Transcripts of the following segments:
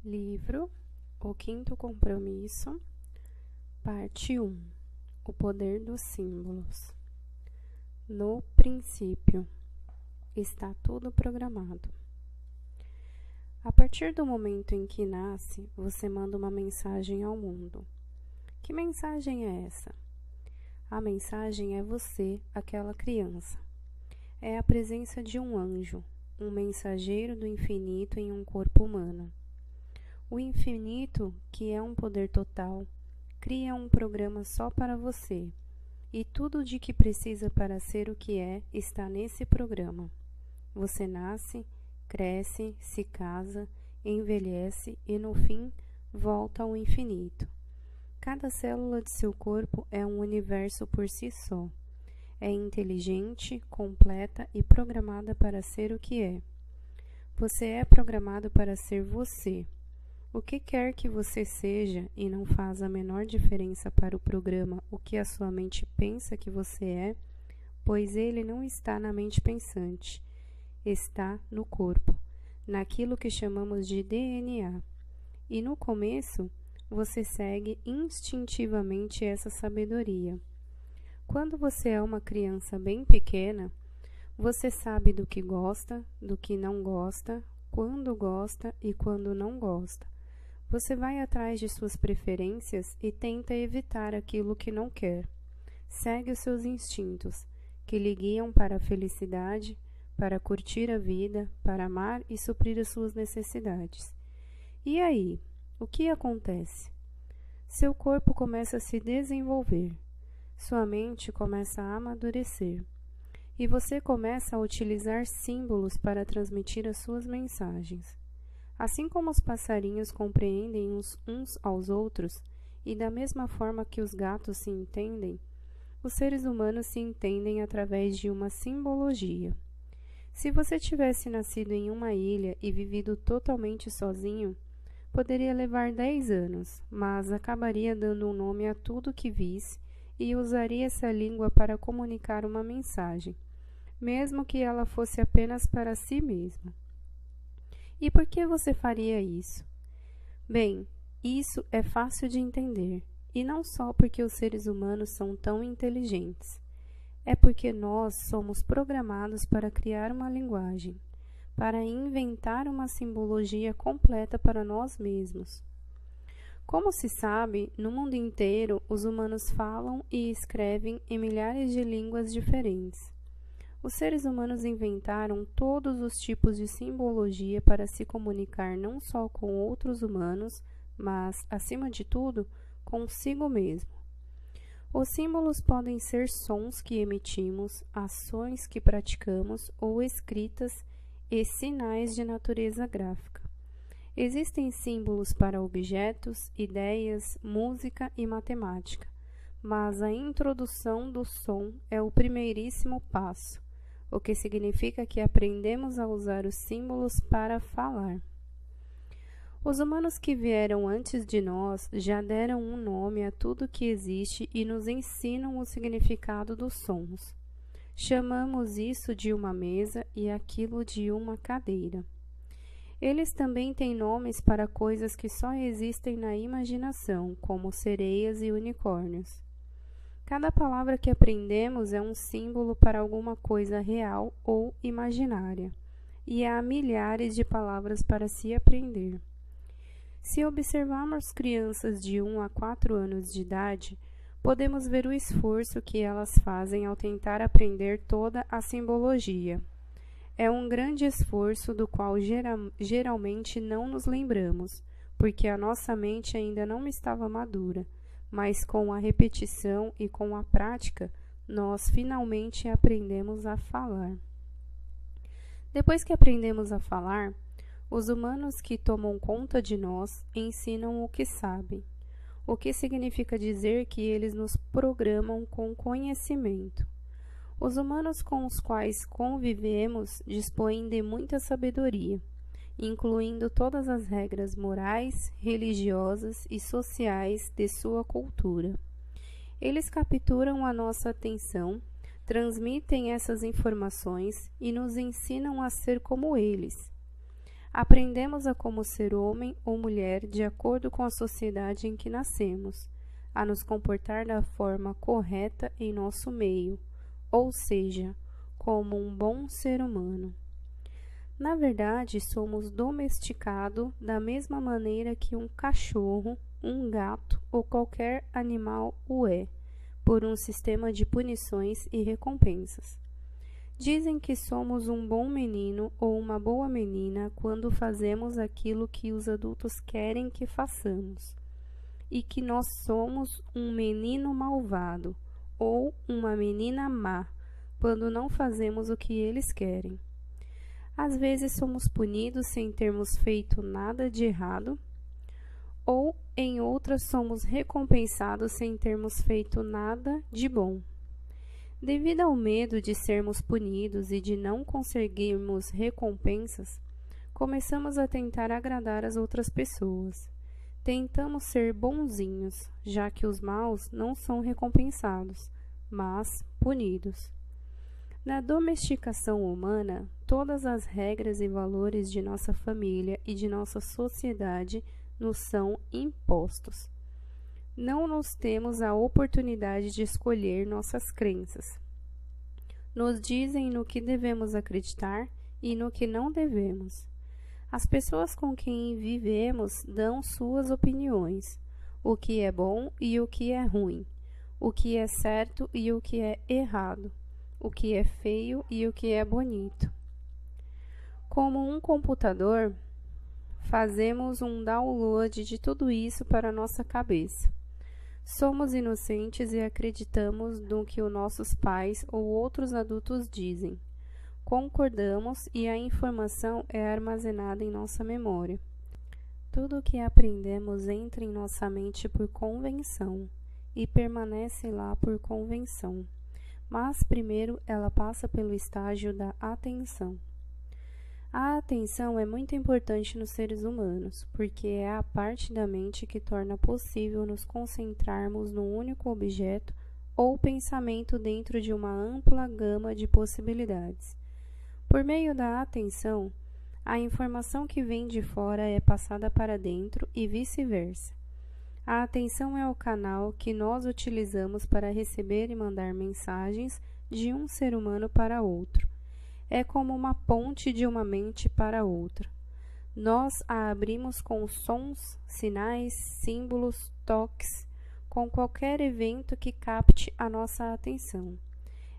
Livro O Quinto Compromisso, Parte 1. O Poder dos Símbolos. No princípio, está tudo programado. A partir do momento em que nasce, você manda uma mensagem ao mundo. Que mensagem é essa? A mensagem é você, aquela criança. É a presença de um anjo, um mensageiro do infinito em um corpo humano. O infinito, que é um poder total, cria um programa só para você, e tudo de que precisa para ser o que é está nesse programa. Você nasce, cresce, se casa, envelhece e, no fim, volta ao infinito. Cada célula de seu corpo é um universo por si só. É inteligente, completa e programada para ser o que é. Você é programado para ser você. O que quer que você seja e não faz a menor diferença para o programa o que a sua mente pensa que você é, pois ele não está na mente pensante, está no corpo, naquilo que chamamos de DNA. E no começo, você segue instintivamente essa sabedoria. Quando você é uma criança bem pequena, você sabe do que gosta, do que não gosta, quando e quando não gosta. Você vai atrás de suas preferências e tenta evitar aquilo que não quer. Segue os seus instintos, que lhe guiam para a felicidade, para curtir a vida, para amar e suprir as suas necessidades. E aí, o que acontece? Seu corpo começa a se desenvolver, sua mente começa a amadurecer, e você começa a utilizar símbolos para transmitir as suas mensagens. Assim como os passarinhos compreendem uns aos outros, e da mesma forma que os gatos se entendem, os seres humanos se entendem através de uma simbologia. Se você tivesse nascido em uma ilha e vivido totalmente sozinho, poderia levar 10 anos, mas acabaria dando um nome a tudo que visse e usaria essa língua para comunicar uma mensagem, mesmo que ela fosse apenas para si mesmo. E por que você faria isso? Bem, isso é fácil de entender, e não só porque os seres humanos são tão inteligentes. É porque nós somos programados para criar uma linguagem, para inventar uma simbologia completa para nós mesmos. Como se sabe, no mundo inteiro, os humanos falam e escrevem em milhares de línguas diferentes. Os seres humanos inventaram todos os tipos de simbologia para se comunicar não só com outros humanos, mas, acima de tudo, consigo mesmo. Os símbolos podem ser sons que emitimos, ações que praticamos ou escritas e sinais de natureza gráfica. Existem símbolos para objetos, ideias, música e matemática, mas a introdução do som é o primeiríssimo passo, o que significa que aprendemos a usar os símbolos para falar. Os humanos que vieram antes de nós já deram um nome a tudo que existe e nos ensinam o significado dos sons. Chamamos isso de uma mesa e aquilo de uma cadeira. Eles também têm nomes para coisas que só existem na imaginação, como sereias e unicórnios. Cada palavra que aprendemos é um símbolo para alguma coisa real ou imaginária, e há milhares de palavras para se aprender. Se observarmos crianças de 1 a 4 anos de idade, podemos ver o esforço que elas fazem ao tentar aprender toda a simbologia. É um grande esforço do qual geralmente não nos lembramos, porque a nossa mente ainda não estava madura, mas com a repetição e com a prática, nós finalmente aprendemos a falar. Depois que aprendemos a falar, os humanos que tomam conta de nós ensinam o que sabem, o que significa dizer que eles nos programam com conhecimento. Os humanos com os quais convivemos dispõem de muita sabedoria, incluindo todas as regras morais, religiosas e sociais de sua cultura. Eles capturam a nossa atenção, transmitem essas informações e nos ensinam a ser como eles. Aprendemos a como ser homem ou mulher de acordo com a sociedade em que nascemos, a nos comportar da forma correta em nosso meio, ou seja, como um bom ser humano. Na verdade, somos domesticados da mesma maneira que um cachorro, um gato ou qualquer animal o é, por um sistema de punições e recompensas. Dizem que somos um bom menino ou uma boa menina quando fazemos aquilo que os adultos querem que façamos, e que nós somos um menino malvado ou uma menina má quando não fazemos o que eles querem. Às vezes somos punidos sem termos feito nada de errado, ou em outras somos recompensados sem termos feito nada de bom. Devido ao medo de sermos punidos e de não conseguirmos recompensas, começamos a tentar agradar as outras pessoas. Tentamos ser bonzinhos, já que os maus não são recompensados, mas punidos. Na domesticação humana, todas as regras e valores de nossa família e de nossa sociedade nos são impostos. Não nos temos a oportunidade de escolher nossas crenças. Nos dizem no que devemos acreditar e no que não devemos. As pessoas com quem vivemos dão suas opiniões, o que é bom e o que é ruim, o que é certo e o que é errado, o que é feio e o que é bonito. Como um computador, fazemos um download de tudo isso para nossa cabeça. Somos inocentes e acreditamos no que os nossos pais ou outros adultos dizem. Concordamos e a informação é armazenada em nossa memória. Tudo o que aprendemos entra em nossa mente por convenção e permanece lá por convenção. Mas primeiro ela passa pelo estágio da atenção. A atenção é muito importante nos seres humanos, porque é a parte da mente que torna possível nos concentrarmos num único objeto ou pensamento dentro de uma ampla gama de possibilidades. Por meio da atenção, a informação que vem de fora é passada para dentro e vice-versa. A atenção é o canal que nós utilizamos para receber e mandar mensagens de um ser humano para outro. É como uma ponte de uma mente para outra. Nós a abrimos com sons, sinais, símbolos, toques, com qualquer evento que capte a nossa atenção.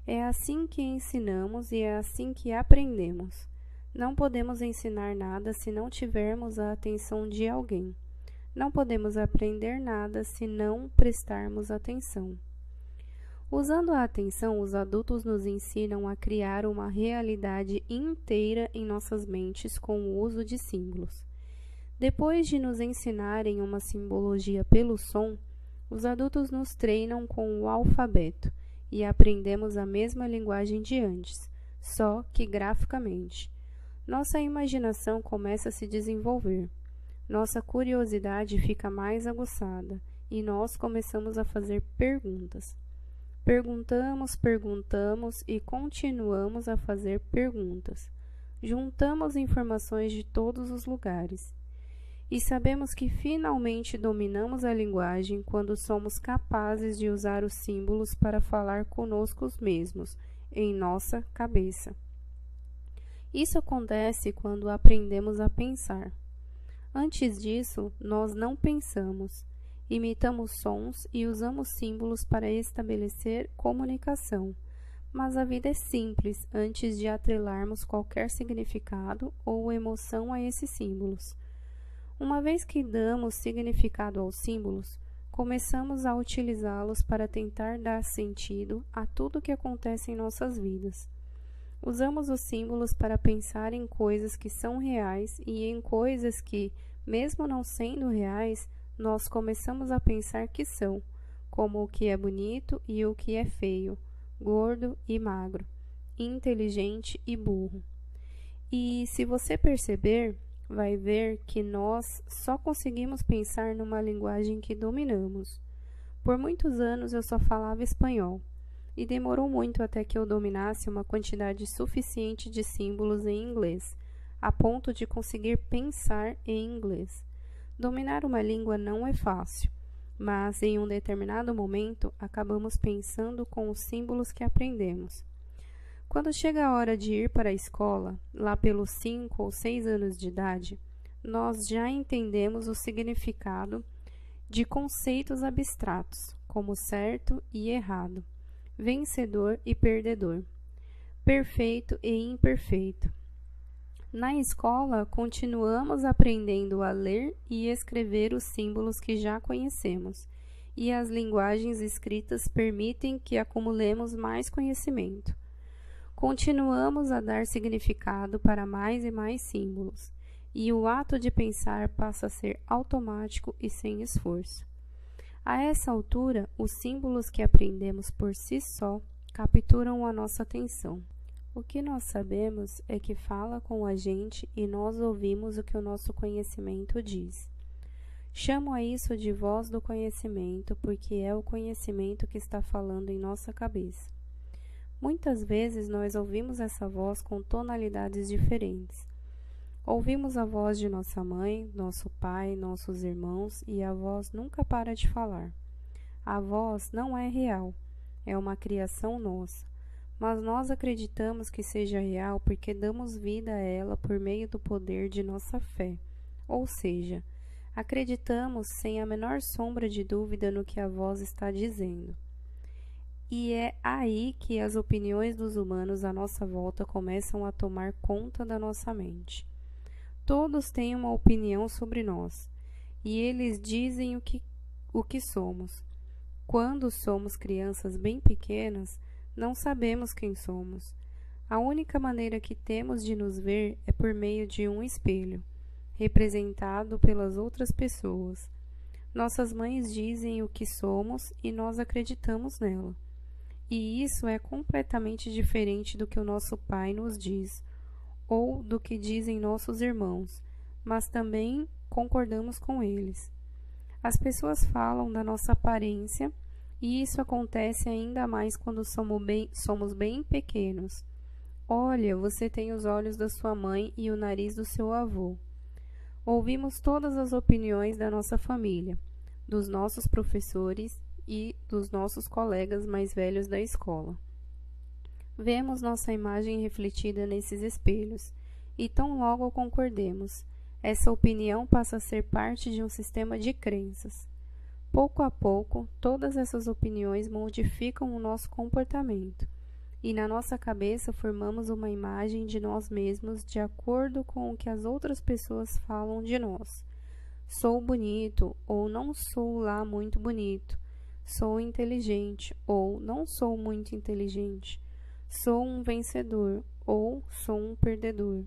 É assim que ensinamos e é assim que aprendemos. Não podemos ensinar nada se não tivermos a atenção de alguém. Não podemos aprender nada se não prestarmos atenção. Usando a atenção, os adultos nos ensinam a criar uma realidade inteira em nossas mentes com o uso de símbolos. Depois de nos ensinarem uma simbologia pelo som, os adultos nos treinam com o alfabeto e aprendemos a mesma linguagem de antes, só que graficamente. Nossa imaginação começa a se desenvolver. Nossa curiosidade fica mais aguçada e nós começamos a fazer perguntas. Perguntamos e continuamos a fazer perguntas. Juntamos informações de todos os lugares. E sabemos que finalmente dominamos a linguagem quando somos capazes de usar os símbolos para falar conosco mesmos, em nossa cabeça. Isso acontece quando aprendemos a pensar. Antes disso, nós não pensamos. Imitamos sons e usamos símbolos para estabelecer comunicação, mas a vida é simples antes de atrelarmos qualquer significado ou emoção a esses símbolos. Uma vez que damos significado aos símbolos, começamos a utilizá-los para tentar dar sentido a tudo o que acontece em nossas vidas. Usamos os símbolos para pensar em coisas que são reais e em coisas que, mesmo não sendo reais, nós começamos a pensar que são, como o que é bonito e o que é feio, gordo e magro, inteligente e burro. E se você perceber, vai ver que nós só conseguimos pensar numa linguagem que dominamos. Por muitos anos eu só falava espanhol, e demorou muito até que eu dominasse uma quantidade suficiente de símbolos em inglês, a ponto de conseguir pensar em inglês. Dominar uma língua não é fácil, mas em um determinado momento acabamos pensando com os símbolos que aprendemos. Quando chega a hora de ir para a escola, lá pelos 5 ou 6 anos de idade, nós já entendemos o significado de conceitos abstratos, como certo e errado, vencedor e perdedor, perfeito e imperfeito. Na escola, continuamos aprendendo a ler e escrever os símbolos que já conhecemos, e as linguagens escritas permitem que acumulemos mais conhecimento. Continuamos a dar significado para mais e mais símbolos, e o ato de pensar passa a ser automático e sem esforço. A essa altura, os símbolos que aprendemos por si só capturam a nossa atenção. O que nós sabemos é que fala com a gente e nós ouvimos o que o nosso conhecimento diz. Chamo a isso de voz do conhecimento, porque é o conhecimento que está falando em nossa cabeça. Muitas vezes nós ouvimos essa voz com tonalidades diferentes. Ouvimos a voz de nossa mãe, nosso pai, nossos irmãos e a voz nunca para de falar. A voz não é real, é uma criação nossa, mas nós acreditamos que seja real porque damos vida a ela por meio do poder de nossa fé, ou seja, acreditamos sem a menor sombra de dúvida no que a voz está dizendo. E é aí que as opiniões dos humanos à nossa volta começam a tomar conta da nossa mente. Todos têm uma opinião sobre nós, e eles dizem o que somos. Quando somos crianças bem pequenas, não sabemos quem somos. A única maneira que temos de nos ver é por meio de um espelho, representado pelas outras pessoas. Nossas mães dizem o que somos e nós acreditamos nela. E isso é completamente diferente do que o nosso pai nos diz, ou do que dizem nossos irmãos, mas também concordamos com eles. As pessoas falam da nossa aparência, e isso acontece ainda mais quando somos bem pequenos. Olha, você tem os olhos da sua mãe e o nariz do seu avô. Ouvimos todas as opiniões da nossa família, dos nossos professores e dos nossos colegas mais velhos da escola. Vemos nossa imagem refletida nesses espelhos, e tão logo concordemos, essa opinião passa a ser parte de um sistema de crenças. Pouco a pouco, todas essas opiniões modificam o nosso comportamento, e na nossa cabeça formamos uma imagem de nós mesmos de acordo com o que as outras pessoas falam de nós. Sou bonito, ou não sou lá muito bonito. Sou inteligente, ou não sou muito inteligente. Sou um vencedor, ou sou um perdedor.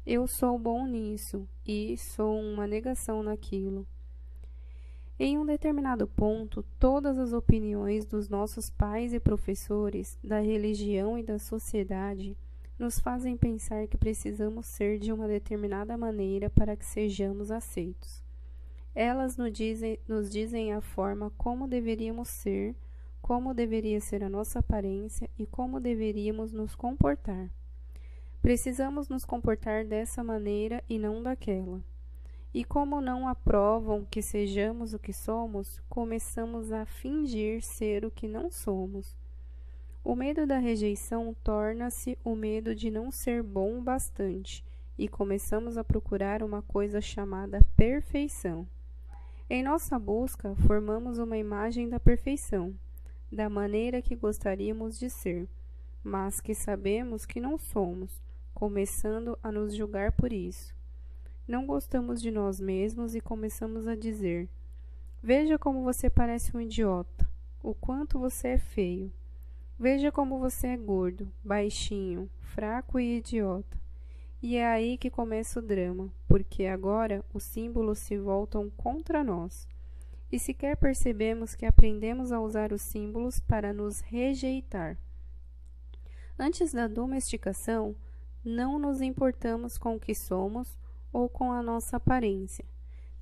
Eu sou bom nisso, e sou uma negação naquilo. Em um determinado ponto, todas as opiniões dos nossos pais e professores, da religião e da sociedade, nos fazem pensar que precisamos ser de uma determinada maneira para que sejamos aceitos. Elas nos dizem a forma como deveríamos ser, como deveria ser a nossa aparência e como deveríamos nos comportar. Precisamos nos comportar dessa maneira e não daquela. E como não aprovam que sejamos o que somos, começamos a fingir ser o que não somos. O medo da rejeição torna-se o medo de não ser bom o bastante, e começamos a procurar uma coisa chamada perfeição. Em nossa busca, formamos uma imagem da perfeição, da maneira que gostaríamos de ser, mas que sabemos que não somos, começando a nos julgar por isso. Não gostamos de nós mesmos e começamos a dizer: veja como você parece um idiota, o quanto você é feio. Veja como você é gordo, baixinho, fraco e idiota. E é aí que começa o drama, porque agora os símbolos se voltam contra nós. E sequer percebemos que aprendemos a usar os símbolos para nos rejeitar. Antes da domesticação, não nos importamos com o que somos ou com a nossa aparência.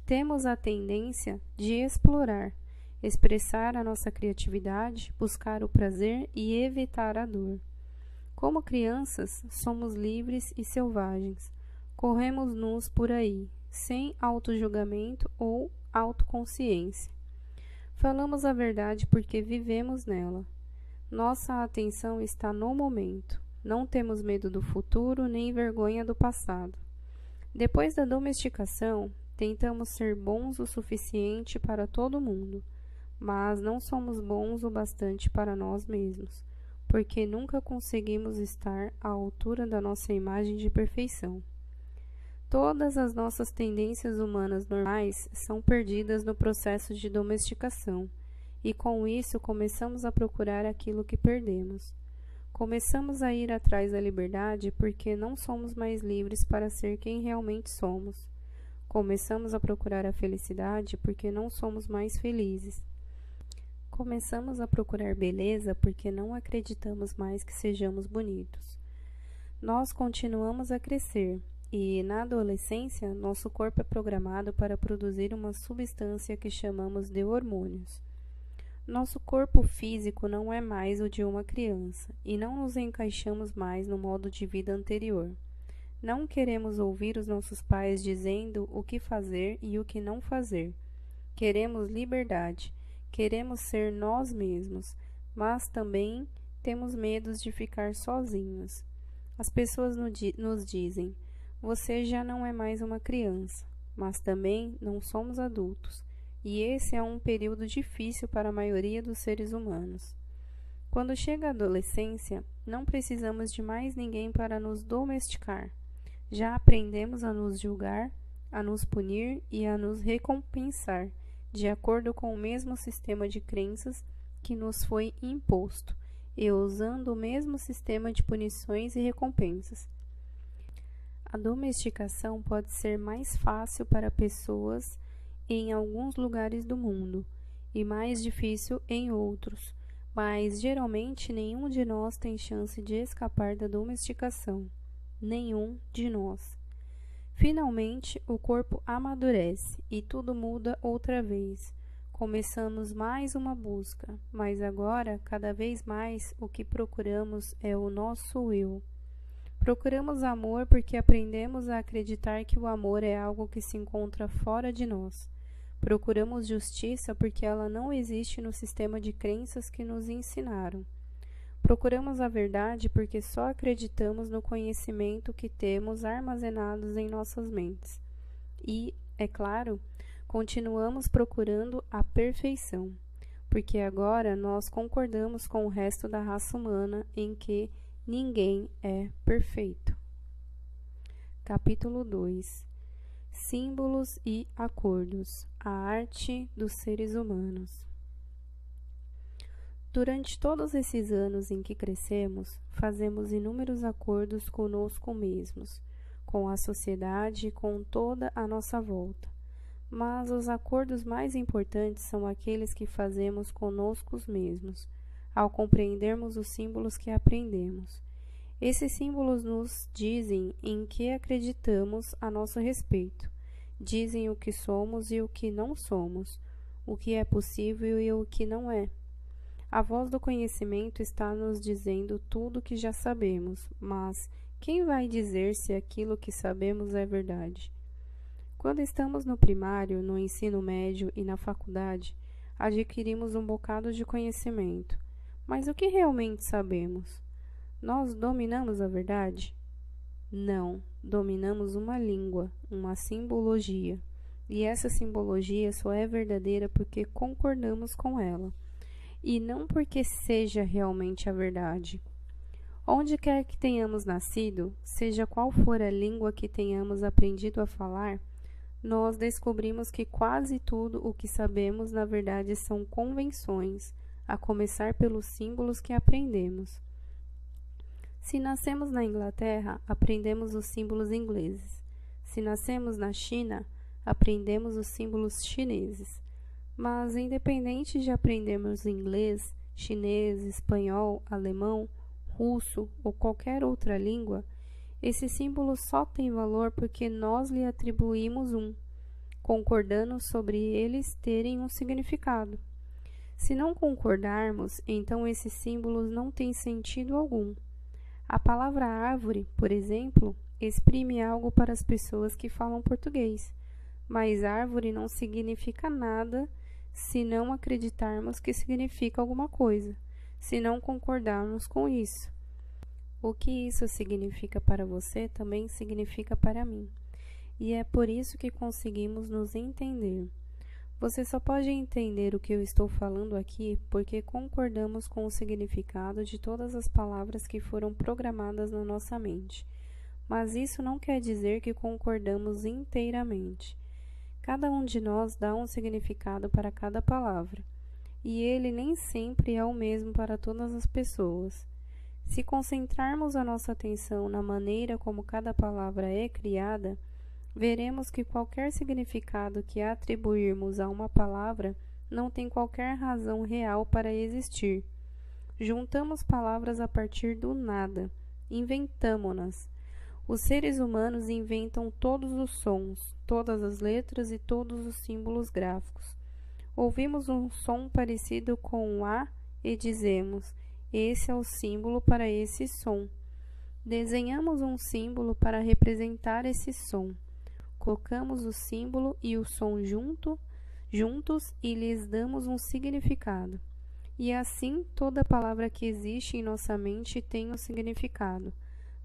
Temos a tendência de explorar, expressar a nossa criatividade, buscar o prazer e evitar a dor. Como crianças, somos livres e selvagens. Corremos nus por aí, sem autojulgamento ou autoconsciência. Falamos a verdade porque vivemos nela. Nossa atenção está no momento. Não temos medo do futuro nem vergonha do passado. Depois da domesticação, tentamos ser bons o suficiente para todo mundo, mas não somos bons o bastante para nós mesmos, porque nunca conseguimos estar à altura da nossa imagem de perfeição. Todas as nossas tendências humanas normais são perdidas no processo de domesticação, e com isso começamos a procurar aquilo que perdemos. Começamos a ir atrás da liberdade porque não somos mais livres para ser quem realmente somos. Começamos a procurar a felicidade porque não somos mais felizes. Começamos a procurar beleza porque não acreditamos mais que sejamos bonitos. Nós continuamos a crescer e, na adolescência, nosso corpo é programado para produzir uma substância que chamamos de hormônios. Nosso corpo físico não é mais o de uma criança e não nos encaixamos mais no modo de vida anterior. Não queremos ouvir os nossos pais dizendo o que fazer e o que não fazer. Queremos liberdade, queremos ser nós mesmos, mas também temos medos de ficar sozinhos. As pessoas nos dizem: você já não é mais uma criança, mas também não somos adultos. E esse é um período difícil para a maioria dos seres humanos. Quando chega a adolescência, não precisamos de mais ninguém para nos domesticar. Já aprendemos a nos julgar, a nos punir e a nos recompensar, de acordo com o mesmo sistema de crenças que nos foi imposto, e usando o mesmo sistema de punições e recompensas. A domesticação pode ser mais fácil para pessoas em alguns lugares do mundo e mais difícil em outros, mas geralmente nenhum de nós tem chance de escapar da domesticação. Nenhum de nós. Finalmente, o corpo amadurece e tudo muda outra vez. Começamos mais uma busca, mas agora, cada vez mais, o que procuramos é o nosso eu. Procuramos amor porque aprendemos a acreditar que o amor é algo que se encontra fora de nós. Procuramos justiça porque ela não existe no sistema de crenças que nos ensinaram. Procuramos a verdade porque só acreditamos no conhecimento que temos armazenados em nossas mentes. E, é claro, continuamos procurando a perfeição, porque agora nós concordamos com o resto da raça humana em que ninguém é perfeito. Capítulo 2. Símbolos e acordos. A arte dos seres humanos. Durante todos esses anos em que crescemos, fazemos inúmeros acordos conosco mesmos, com a sociedade e com toda a nossa volta. Mas os acordos mais importantes são aqueles que fazemos conosco mesmos, ao compreendermos os símbolos que aprendemos. Esses símbolos nos dizem em que acreditamos a nosso respeito. Dizem o que somos e o que não somos, o que é possível e o que não é. A voz do conhecimento está nos dizendo tudo o que já sabemos, mas quem vai dizer se aquilo que sabemos é verdade? Quando estamos no primário, no ensino médio e na faculdade, adquirimos um bocado de conhecimento. Mas o que realmente sabemos? Nós dominamos a verdade? Não, dominamos uma língua, uma simbologia. E essa simbologia só é verdadeira porque concordamos com ela, e não porque seja realmente a verdade. Onde quer que tenhamos nascido, seja qual for a língua que tenhamos aprendido a falar, nós descobrimos que quase tudo o que sabemos na verdade são convenções, a começar pelos símbolos que aprendemos. Se nascemos na Inglaterra, aprendemos os símbolos ingleses. Se nascemos na China, aprendemos os símbolos chineses. Mas, independente de aprendermos inglês, chinês, espanhol, alemão, russo ou qualquer outra língua, esses símbolos só têm valor porque nós lhe atribuímos um, concordando sobre eles terem um significado. Se não concordarmos, então esses símbolos não têm sentido algum. A palavra árvore, por exemplo, exprime algo para as pessoas que falam português, mas árvore não significa nada se não acreditarmos que significa alguma coisa, se não concordarmos com isso. O que isso significa para você também significa para mim, e é por isso que conseguimos nos entender. Você só pode entender o que eu estou falando aqui porque concordamos com o significado de todas as palavras que foram programadas na nossa mente. Mas isso não quer dizer que concordamos inteiramente. Cada um de nós dá um significado para cada palavra, e ele nem sempre é o mesmo para todas as pessoas. Se concentrarmos a nossa atenção na maneira como cada palavra é criada, veremos que qualquer significado que atribuirmos a uma palavra não tem qualquer razão real para existir. Juntamos palavras a partir do nada, inventamo-nas. Os seres humanos inventam todos os sons, todas as letras e todos os símbolos gráficos. Ouvimos um som parecido com um A e dizemos: esse é o símbolo para esse som. Desenhamos um símbolo para representar esse som. Colocamos o símbolo e o som juntos e lhes damos um significado. E assim, toda palavra que existe em nossa mente tem um significado,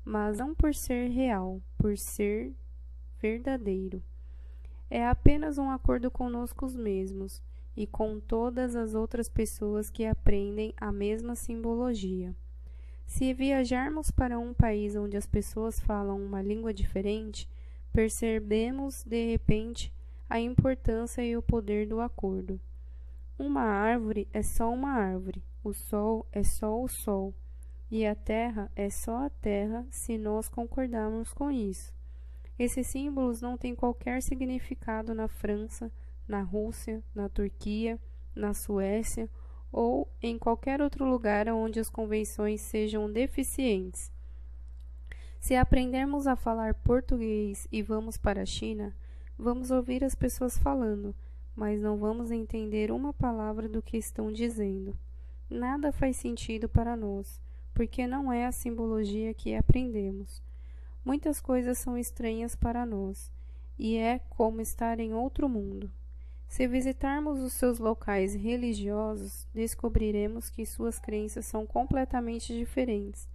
mas não por ser real, por ser verdadeiro. É apenas um acordo conosco mesmos e com todas as outras pessoas que aprendem a mesma simbologia. Se viajarmos para um país onde as pessoas falam uma língua diferente, percebemos, de repente, a importância e o poder do acordo. Uma árvore é só uma árvore, o sol é só o sol, e a terra é só a terra se nós concordarmos com isso. Esses símbolos não têm qualquer significado na França, na Rússia, na Turquia, na Suécia ou em qualquer outro lugar onde as convenções sejam deficientes. Se aprendermos a falar português e vamos para a China, vamos ouvir as pessoas falando, mas não vamos entender uma palavra do que estão dizendo. Nada faz sentido para nós, porque não é a simbologia que aprendemos. Muitas coisas são estranhas para nós, e é como estar em outro mundo. Se visitarmos os seus locais religiosos, descobriremos que suas crenças são completamente diferentes,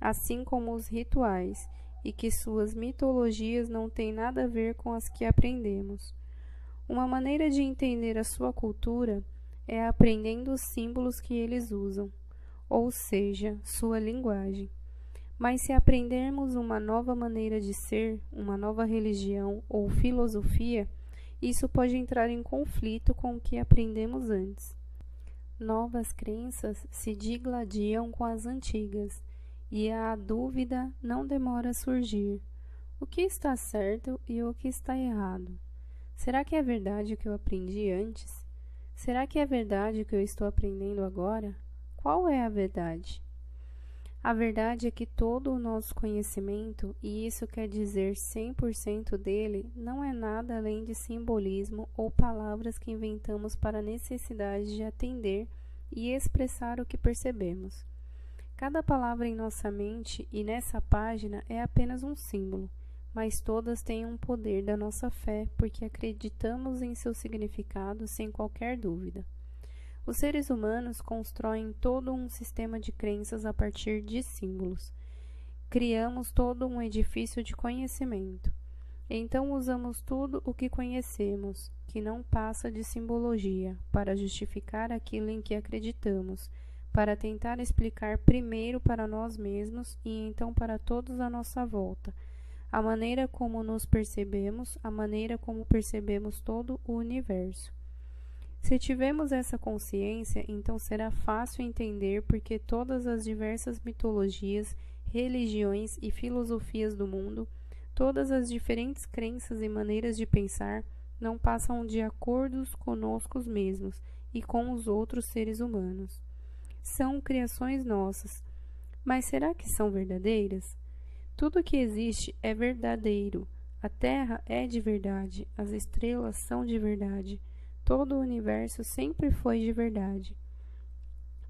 assim como os rituais, e que suas mitologias não têm nada a ver com as que aprendemos. Uma maneira de entender a sua cultura é aprendendo os símbolos que eles usam, ou seja, sua linguagem. Mas se aprendermos uma nova maneira de ser, uma nova religião ou filosofia, isso pode entrar em conflito com o que aprendemos antes. Novas crenças se digladiam com as antigas, e a dúvida não demora a surgir. O que está certo e o que está errado? Será que é verdade o que eu aprendi antes? Será que é verdade o que eu estou aprendendo agora? Qual é a verdade? A verdade é que todo o nosso conhecimento, e isso quer dizer 100% dele, não é nada além de simbolismo ou palavras que inventamos para a necessidade de atender e expressar o que percebemos. Cada palavra em nossa mente e nessa página é apenas um símbolo, mas todas têm um poder da nossa fé porque acreditamos em seu significado sem qualquer dúvida. Os seres humanos constroem todo um sistema de crenças a partir de símbolos. Criamos todo um edifício de conhecimento. Então usamos tudo o que conhecemos, que não passa de simbologia, para justificar aquilo em que acreditamos, para tentar explicar primeiro para nós mesmos e então para todos à nossa volta, a maneira como nos percebemos, a maneira como percebemos todo o universo. Se tivermos essa consciência, então será fácil entender porque todas as diversas mitologias, religiões e filosofias do mundo, todas as diferentes crenças e maneiras de pensar, não passam de acordos conosco mesmos e com os outros seres humanos. São criações nossas. Mas será que são verdadeiras? Tudo que existe é verdadeiro. A Terra é de verdade. As estrelas são de verdade. Todo o universo sempre foi de verdade.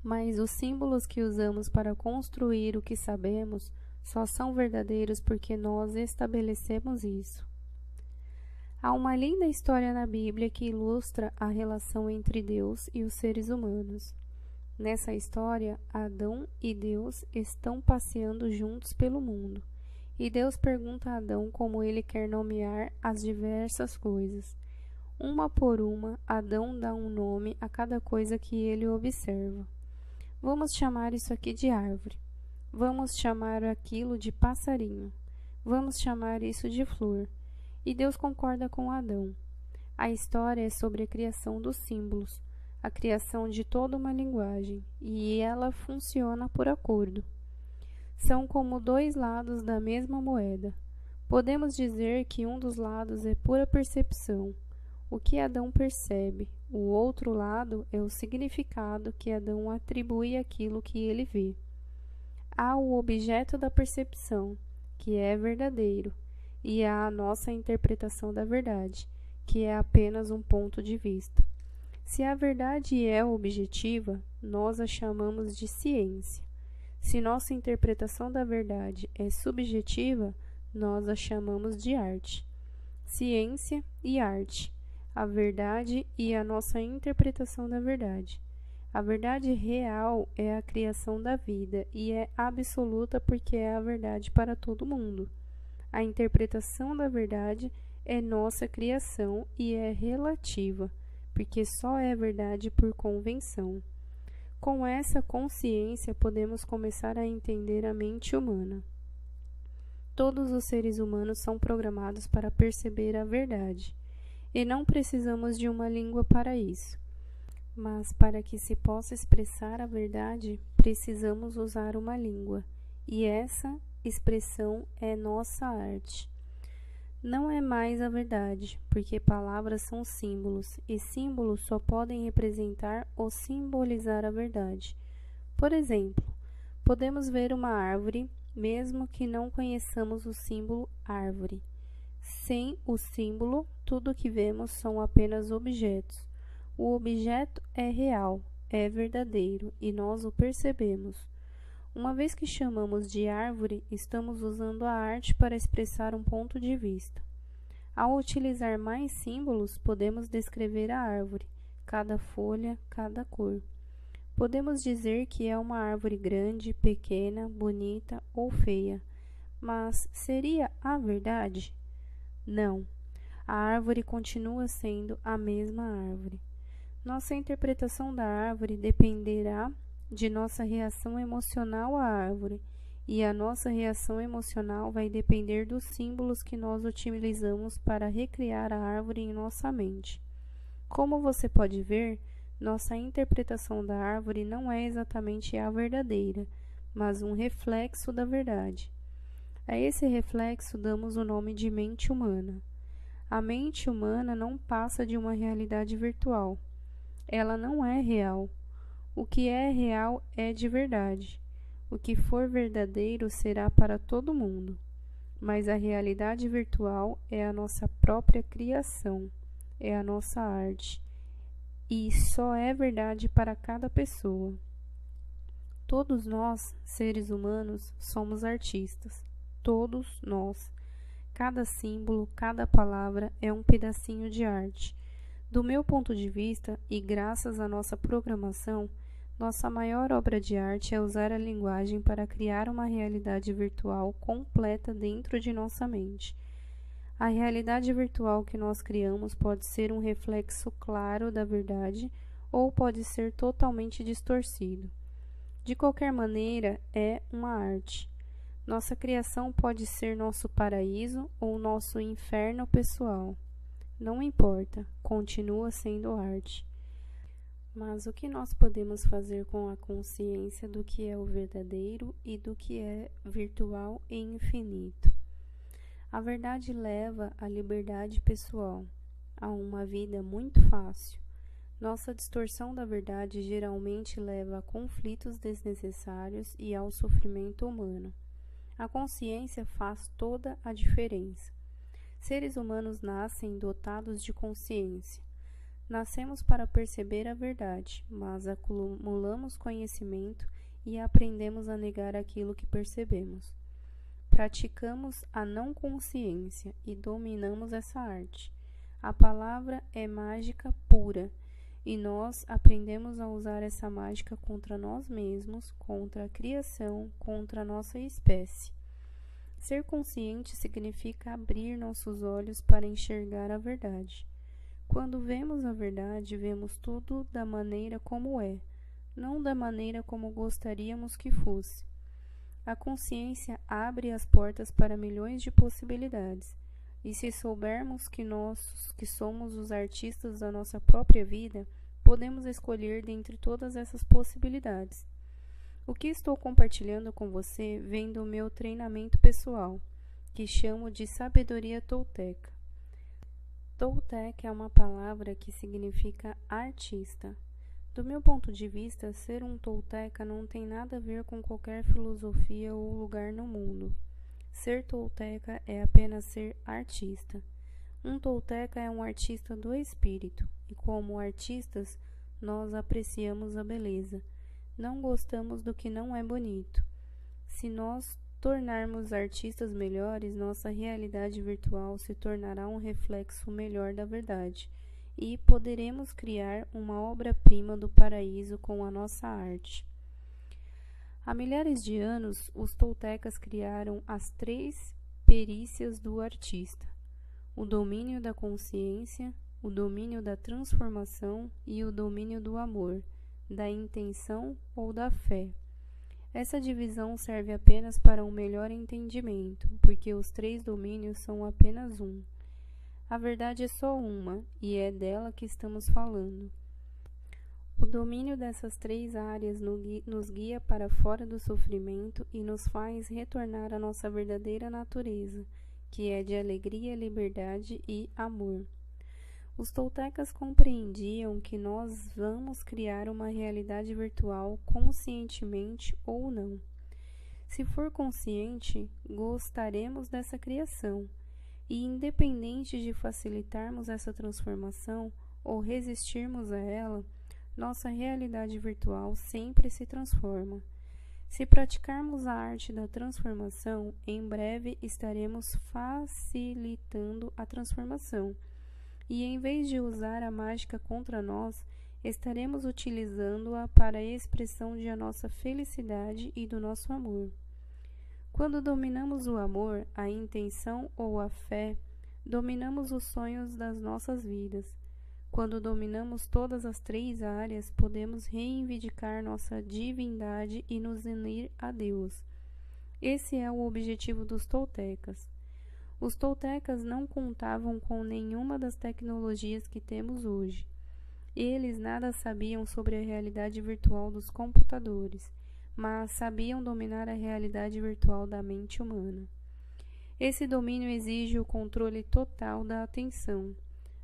Mas os símbolos que usamos para construir o que sabemos Só são verdadeiros porque nós estabelecemos isso. Há uma linda história na Bíblia que ilustra a relação entre Deus e os seres humanos. Nessa história, Adão e Deus estão passeando juntos pelo mundo, e Deus pergunta a Adão como ele quer nomear as diversas coisas. Uma por uma, Adão dá um nome a cada coisa que ele observa. Vamos chamar isso aqui de árvore. Vamos chamar aquilo de passarinho. Vamos chamar isso de flor. E Deus concorda com Adão. A história é sobre a criação dos símbolos, a criação de toda uma linguagem, e ela funciona por acordo. São como dois lados da mesma moeda. Podemos dizer que um dos lados é pura percepção, o que Adão percebe. O outro lado é o significado que Adão atribui àquilo que ele vê. Há o objeto da percepção, que é verdadeiro, e há a nossa interpretação da verdade, que é apenas um ponto de vista. Se a verdade é objetiva, nós a chamamos de ciência. Se nossa interpretação da verdade é subjetiva, nós a chamamos de arte. Ciência e arte. A verdade e a nossa interpretação da verdade. A verdade real é a criação da vida e é absoluta porque é a verdade para todo mundo. A interpretação da verdade é nossa criação e é relativa, porque só é verdade por convenção. Com essa consciência, podemos começar a entender a mente humana. Todos os seres humanos são programados para perceber a verdade, e não precisamos de uma língua para isso. Mas para que se possa expressar a verdade, precisamos usar uma língua, e essa expressão é nossa arte. Não é mais a verdade, porque palavras são símbolos, e símbolos só podem representar ou simbolizar a verdade. Por exemplo, podemos ver uma árvore, mesmo que não conheçamos o símbolo árvore. Sem o símbolo, tudo o que vemos são apenas objetos. O objeto é real, é verdadeiro, e nós o percebemos. Uma vez que chamamos de árvore, estamos usando a arte para expressar um ponto de vista. Ao utilizar mais símbolos, podemos descrever a árvore, cada folha, cada cor. Podemos dizer que é uma árvore grande, pequena, bonita ou feia, mas seria a verdade? Não. A árvore continua sendo a mesma árvore. Nossa interpretação da árvore dependerá de nossa reação emocional à árvore, e a nossa reação emocional vai depender dos símbolos que nós utilizamos para recriar a árvore em nossa mente. Como você pode ver, nossa interpretação da árvore não é exatamente a verdadeira, mas um reflexo da verdade. A esse reflexo damos o nome de mente humana. A mente humana não passa de uma realidade virtual. Ela não é real. O que é real é de verdade. O que for verdadeiro será para todo mundo. Mas a realidade virtual é a nossa própria criação, é a nossa arte. E só é verdade para cada pessoa. Todos nós, seres humanos, somos artistas. Todos nós. Cada símbolo, cada palavra é um pedacinho de arte. Do meu ponto de vista, e graças à nossa programação, nossa maior obra de arte é usar a linguagem para criar uma realidade virtual completa dentro de nossa mente. A realidade virtual que nós criamos pode ser um reflexo claro da verdade ou pode ser totalmente distorcido. De qualquer maneira, é uma arte. Nossa criação pode ser nosso paraíso ou nosso inferno pessoal. Não importa, continua sendo arte. Mas o que nós podemos fazer com a consciência do que é o verdadeiro e do que é virtual e infinito? A verdade leva à liberdade pessoal, a uma vida muito fácil. Nossa distorção da verdade geralmente leva a conflitos desnecessários e ao sofrimento humano. A consciência faz toda a diferença. Seres humanos nascem dotados de consciência. Nascemos para perceber a verdade, mas acumulamos conhecimento e aprendemos a negar aquilo que percebemos. praticamos a não consciência e dominamos essa arte. A palavra é mágica pura, e nós aprendemos a usar essa mágica contra nós mesmos, contra a criação, contra a nossa espécie. Ser consciente significa abrir nossos olhos para enxergar a verdade. Quando vemos a verdade, vemos tudo da maneira como é, não da maneira como gostaríamos que fosse. A consciência abre as portas para milhões de possibilidades, e se soubermos que nós, que somos os artistas da nossa própria vida, podemos escolher dentre todas essas possibilidades. O que estou compartilhando com você vem do meu treinamento pessoal, que chamo de sabedoria tolteca. Toltec é uma palavra que significa artista. Do meu ponto de vista, ser um tolteca não tem nada a ver com qualquer filosofia ou lugar no mundo. Ser tolteca é apenas ser artista. Um tolteca é um artista do espírito, e como artistas, nós apreciamos a beleza. Não gostamos do que não é bonito. Se nós tornarmos artistas melhores, nossa realidade virtual se tornará um reflexo melhor da verdade, e poderemos criar uma obra-prima do paraíso com a nossa arte. Há milhares de anos, os toltecas criaram as 3 perícias do artista: o domínio da consciência, o domínio da transformação e o domínio do amor, da intenção ou da fé. Essa divisão serve apenas para um melhor entendimento, porque os 3 domínios são apenas um. A verdade é só uma, e é dela que estamos falando. O domínio dessas 3 áreas nos guia para fora do sofrimento e nos faz retornar à nossa verdadeira natureza, que é de alegria, liberdade e amor. Os toltecas compreendiam que nós vamos criar uma realidade virtual conscientemente ou não. Se for consciente, gostaremos dessa criação, e independente de facilitarmos essa transformação ou resistirmos a ela, nossa realidade virtual sempre se transforma. Se praticarmos a arte da transformação, em breve estaremos facilitando a transformação. E em vez de usar a mágica contra nós, estaremos utilizando-a para a expressão de a nossa felicidade e do nosso amor. Quando dominamos o amor, a intenção ou a fé, dominamos os sonhos das nossas vidas. Quando dominamos todas as 3 áreas, podemos reivindicar nossa divindade e nos unir a Deus. Esse é o objetivo dos toltecas. Os toltecas não contavam com nenhuma das tecnologias que temos hoje. Eles nada sabiam sobre a realidade virtual dos computadores, mas sabiam dominar a realidade virtual da mente humana. Esse domínio exige o controle total da atenção,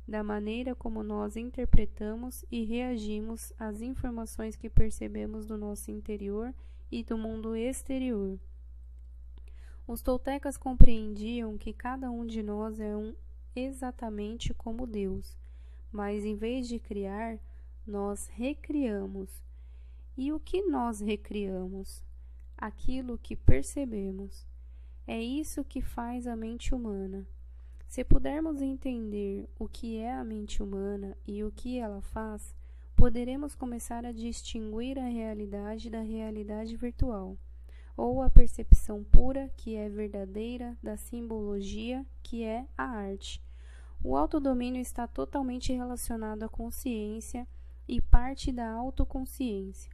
da maneira como nós interpretamos e reagimos às informações que percebemos do nosso interior e do mundo exterior. Os toltecas compreendiam que cada um de nós é exatamente como Deus, mas em vez de criar, nós recriamos. E o que nós recriamos? Aquilo que percebemos. É isso que faz a mente humana. Se pudermos entender o que é a mente humana e o que ela faz, poderemos começar a distinguir a realidade da realidade virtual, ou a percepção pura, que é verdadeira, da simbologia, que é a arte. O autodomínio está totalmente relacionado à consciência e parte da autoconsciência.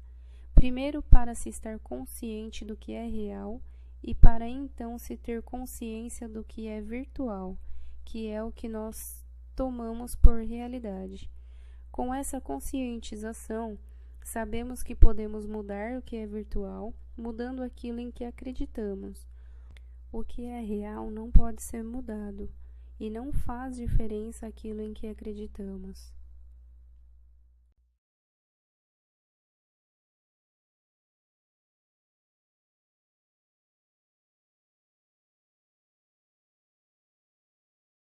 Primeiro, para se estar consciente do que é real, e para então se ter consciência do que é virtual, que é o que nós tomamos por realidade. Com essa conscientização, sabemos que podemos mudar o que é virtual, mudando aquilo em que acreditamos. O que é real não pode ser mudado, e não faz diferença aquilo em que acreditamos.